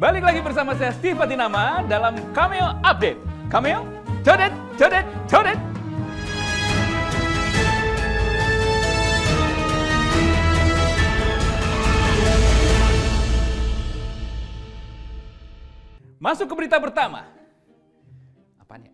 Balik lagi bersama saya Steve Fatinama dalam Cameo Update. Cameo, codet, codet, codet. Masuk ke berita pertama. Apaan ya?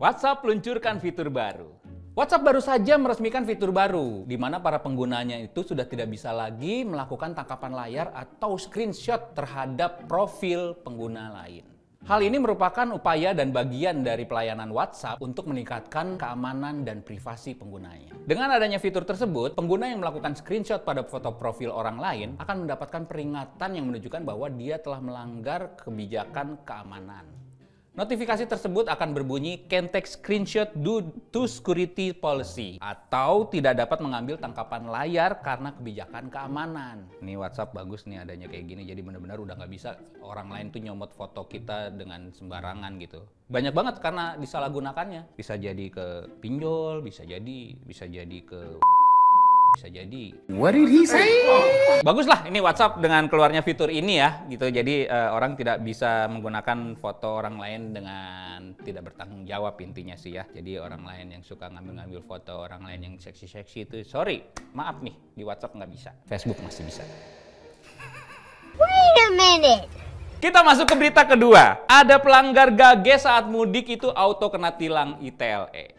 WhatsApp luncurkan fitur baru. WhatsApp baru saja meresmikan fitur baru, di mana para penggunanya itu sudah tidak bisa lagi melakukan tangkapan layar atau screenshot terhadap profil pengguna lain. Hal ini merupakan upaya dan bagian dari pelayanan WhatsApp untuk meningkatkan keamanan dan privasi penggunanya. Dengan adanya fitur tersebut, pengguna yang melakukan screenshot pada foto profil orang lain akan mendapatkan peringatan yang menunjukkan bahwa dia telah melanggar kebijakan keamanan. Notifikasi tersebut akan berbunyi "Can take screenshot due to security policy" atau tidak dapat mengambil tangkapan layar karena kebijakan keamanan. Ini WhatsApp bagus nih adanya kayak gini, jadi benar-benar udah nggak bisa orang lain tuh nyomot foto kita dengan sembarangan gitu. Banyak banget karena disalahgunakannya. Bisa jadi ke pinjol, bisa jadi ke bisa jadi. What did he say? Bagus lah ini WhatsApp dengan keluarnya fitur ini ya gitu. Jadi orang tidak bisa menggunakan foto orang lain dengan tidak bertanggung jawab intinya sih ya. Jadi orang lain yang suka ngambil foto orang lain yang seksi-seksi itu sorry, maaf nih di WhatsApp nggak bisa. Facebook masih bisa. Wait a minute. Kita masuk ke berita kedua. Ada pelanggar gage saat mudik itu auto kena tilang ITLE.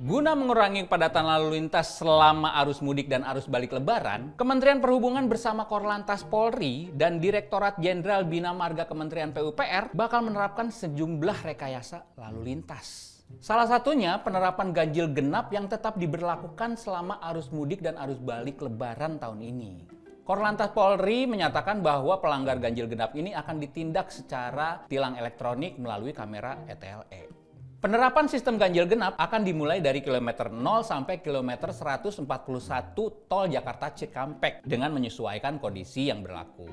Guna mengurangi kepadatan lalu lintas selama arus mudik dan arus balik Lebaran, Kementerian Perhubungan bersama Korlantas Polri dan Direktorat Jenderal Bina Marga Kementerian PUPR bakal menerapkan sejumlah rekayasa lalu lintas. Salah satunya penerapan ganjil genap yang tetap diberlakukan selama arus mudik dan arus balik Lebaran tahun ini. Korlantas Polri menyatakan bahwa pelanggar ganjil genap ini akan ditindak secara tilang elektronik melalui kamera ETLE. Penerapan sistem ganjil genap akan dimulai dari kilometer 0 sampai kilometer 141 tol Jakarta Cikampek dengan menyesuaikan kondisi yang berlaku.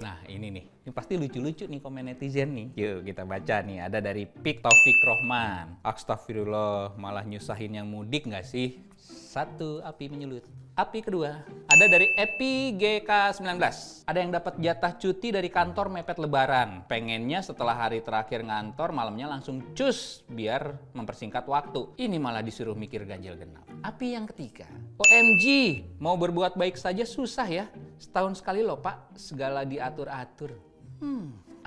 Nah ini nih, ini pasti lucu-lucu nih komen netizen nih. Yuk kita baca nih, ada dari Pik Taufik Rohman. Astagfirullah, malah nyusahin yang mudik nggak sih? Satu, api menyulut. Api kedua, ada dari Epi GK19. Ada yang dapat jatah cuti dari kantor mepet Lebaran. Pengennya setelah hari terakhir ngantor malamnya langsung cus biar mempersingkat waktu. Ini malah disuruh mikir ganjil genap. Api yang ketiga, OMG, mau berbuat baik saja susah ya. Setahun sekali loh Pak, segala diatur-atur.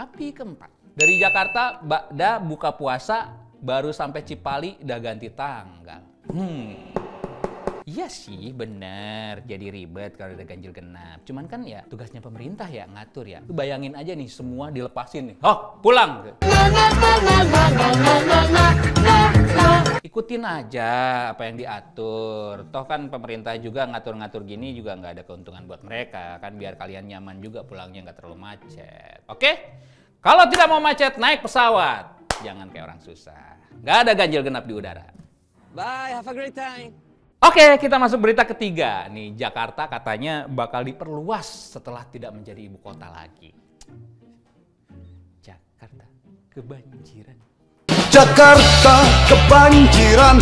Api keempat, dari Jakarta Bakda buka puasa baru sampai Cipali udah ganti tanggal. Iya sih, bener. Jadi ribet kalau ada ganjil genap. Cuman kan ya tugasnya pemerintah ya ngatur ya. Lu bayangin aja nih semua dilepasin nih. Oh, pulang. Ikutin aja apa yang diatur. Toh kan pemerintah juga ngatur-ngatur gini juga nggak ada keuntungan buat mereka. Kan biar kalian nyaman juga pulangnya nggak terlalu macet. Oke? Kalau tidak mau macet, naik pesawat. Jangan kayak orang susah. Nggak ada ganjil genap di udara. Bye, have a great time. Oke, kita masuk berita ketiga. Nih, Jakarta katanya bakal diperluas setelah tidak menjadi ibu kota lagi. Jakarta kebanjiran. Jakarta kebanjiran.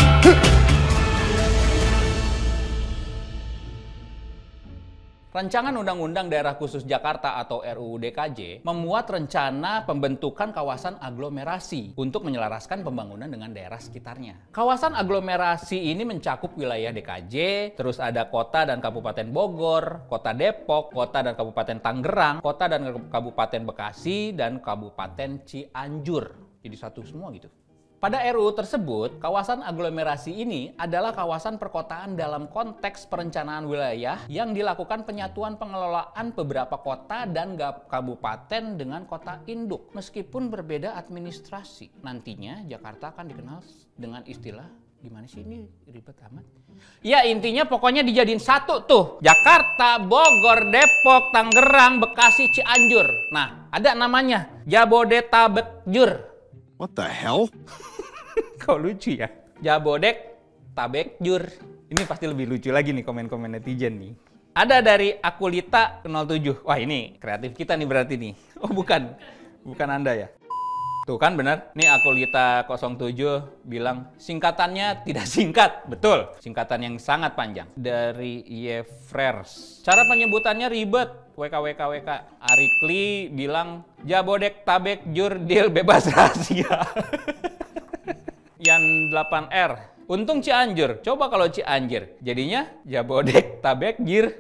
Rancangan Undang-Undang Daerah Khusus Jakarta atau RUU DKJ memuat rencana pembentukan kawasan aglomerasi untuk menyelaraskan pembangunan dengan daerah sekitarnya. Kawasan aglomerasi ini mencakup wilayah DKJ, terus ada kota dan kabupaten Bogor, kota Depok, kota dan kabupaten Tangerang, kota dan kabupaten Bekasi, dan kabupaten Cianjur. Jadi satu semua gitu. Pada RUU tersebut, kawasan aglomerasi ini adalah kawasan perkotaan dalam konteks perencanaan wilayah yang dilakukan penyatuan pengelolaan beberapa kota dan kabupaten dengan kota induk. Meskipun berbeda administrasi, nantinya Jakarta akan dikenal dengan istilah, gimana sih ini ribet amat? Ya intinya pokoknya dijadiin satu tuh. Jakarta, Bogor, Depok, Tangerang, Bekasi, Cianjur. Nah, ada namanya Jabodetabekjur. What the hell? Kok lucu ya? Jabodek, Tabekjur. Ini pasti lebih lucu lagi nih komen-komen netizen nih. Ada dari Akulita 07. Wah ini kreatif kita nih berarti nih. Oh bukan. Bukan Anda ya. Tuh kan benar. Nih Akulita 07 bilang singkatannya tidak singkat. Betul. Singkatan yang sangat panjang. Dari Yefrers. Cara penyebutannya ribet. WKWKWK. Arikli bilang Jabodek Tabek Jur Deal bebas rahasia. Yan 8R. Untung Cianjur. Coba kalau Cianjur. Jadinya Jabodek Tabek Jir.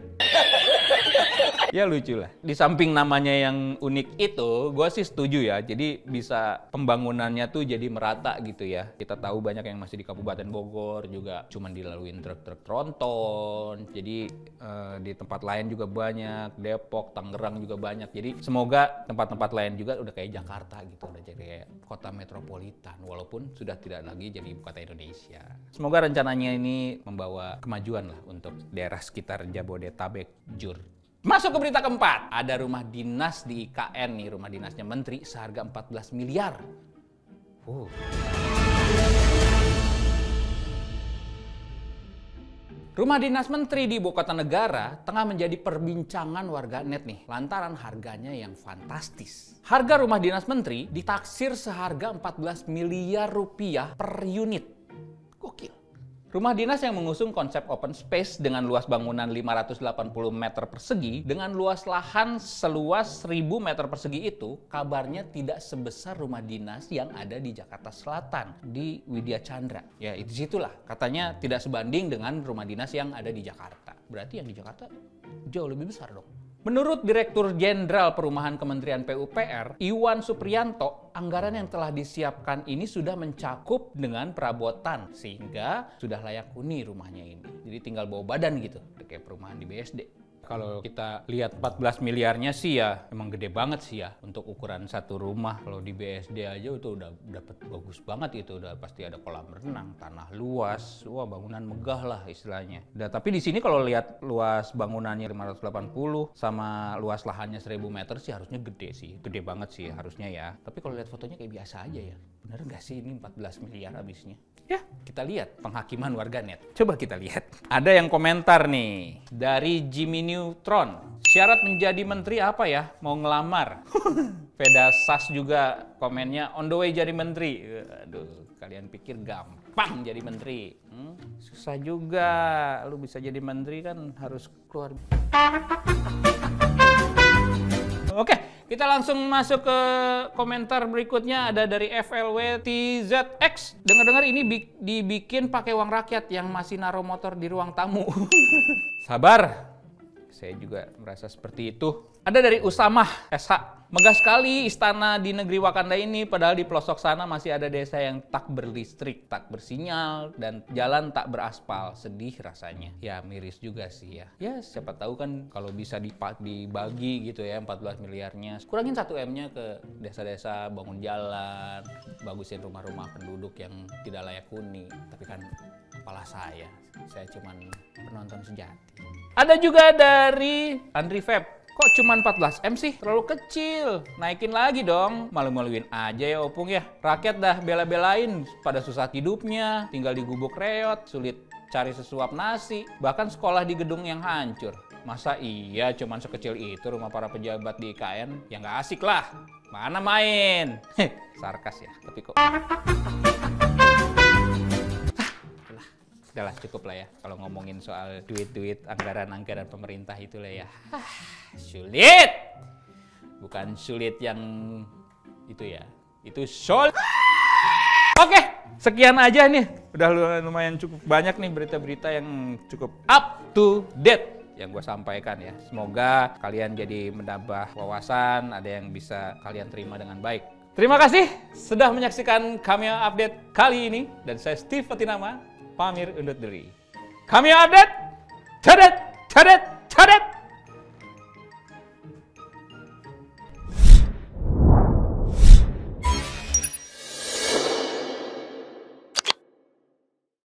Ya lucu lah. Di samping namanya yang unik itu, gue sih setuju ya. Jadi bisa pembangunannya tuh jadi merata gitu ya. Kita tahu banyak yang masih di Kabupaten Bogor juga cuman dilaluin truk-truk tronton. Jadi di tempat lain juga banyak. Depok, Tangerang juga banyak. Jadi semoga tempat-tempat lain juga udah kayak Jakarta gitu. Udah jadi kayak kota metropolitan. Walaupun sudah tidak lagi jadi ibu kota Indonesia. Semoga rencananya ini membawa kemajuan lah untuk daerah sekitar Jabodetabek, Jur. Masuk ke berita keempat. Ada rumah dinas di IKN nih, rumah dinasnya menteri seharga 14 miliar. Rumah dinas menteri di ibu kota negara tengah menjadi perbincangan warganet nih, lantaran harganya yang fantastis. Harga rumah dinas menteri ditaksir seharga 14 miliar rupiah per unit. Gokil. Rumah dinas yang mengusung konsep open space dengan luas bangunan 580 meter persegi dengan luas lahan seluas 1000 meter persegi itu kabarnya tidak sebesar rumah dinas yang ada di Jakarta Selatan di Widya Chandra. Ya itu situlah katanya tidak sebanding dengan rumah dinas yang ada di Jakarta. Berarti yang di Jakarta jauh lebih besar dong. Menurut Direktur Jenderal Perumahan Kementerian PUPR, Iwan Supriyanto, anggaran yang telah disiapkan ini sudah mencakup dengan perabotan, sehingga sudah layak huni rumahnya ini. Jadi tinggal bawa badan gitu, kayak perumahan di BSD. Kalau kita lihat 14 miliarnya sih ya, emang gede banget sih ya untuk ukuran satu rumah. Kalau di BSD aja itu udah dapet bagus banget itu, udah pasti ada kolam renang, tanah luas, wah bangunan megah lah istilahnya. Tapi di sini kalau lihat luas bangunannya 580 sama luas lahannya 1000 meter sih harusnya gede sih, gede banget sih harusnya ya. Tapi kalau lihat fotonya kayak biasa aja ya. Bener nggak sih ini 14 miliar habisnya? Ya, kita lihat penghakiman warganet. Coba kita lihat. Ada yang komentar nih dari Jimmy Neutron. Syarat menjadi menteri apa ya? Mau ngelamar. Veda Sas juga komennya on the way jadi menteri. Aduh, kalian pikir gampang jadi menteri? Susah juga. Lu bisa jadi menteri kan harus keluar. Oke, kita langsung masuk ke komentar berikutnya. Ada dari FLWTZX. Dengar-dengar ini dibikin pakai uang rakyat yang masih naruh motor di ruang tamu. Sabar, saya juga merasa seperti itu. Ada dari Usamah SH. Megah sekali istana di negeri Wakanda ini, padahal di pelosok sana masih ada desa yang tak berlistrik, tak bersinyal, dan jalan tak beraspal. Sedih rasanya. Ya miris juga sih ya. Ya siapa tahu kan kalau bisa dibagi gitu ya 14 miliarnya. Kurangin 1 M-nya ke desa-desa, bangun jalan, bagusin rumah-rumah penduduk yang tidak layak huni. Tapi kan kepala saya cuman penonton sejati. Ada juga dari Andri Feb. Kok cuma 14 M sih? Terlalu kecil. Naikin lagi dong. Malu-maluin aja ya Opung ya. Rakyat dah bela-belain pada susah hidupnya. Tinggal di gubuk reot, sulit cari sesuap nasi. Bahkan sekolah di gedung yang hancur. Masa iya cuman sekecil itu rumah para pejabat di IKN? Ya nggak asik lah. Mana main? Sarkas ya. Tapi kok... Udahlah cukup lah ya kalau ngomongin soal duit-duit anggaran-anggaran pemerintah itu lah ya. Sulit. Bukan sulit yang itu ya. Itu sulit. Oke, sekian aja nih. Udah lumayan cukup banyak nih berita-berita yang cukup up to date yang gue sampaikan ya. Semoga kalian jadi menambah wawasan, ada yang bisa kalian terima dengan baik. Terima kasih sudah menyaksikan Cameo Update kali ini. Dan saya Steve Fatinama. Pamir undur diri. Kami update. Cadet.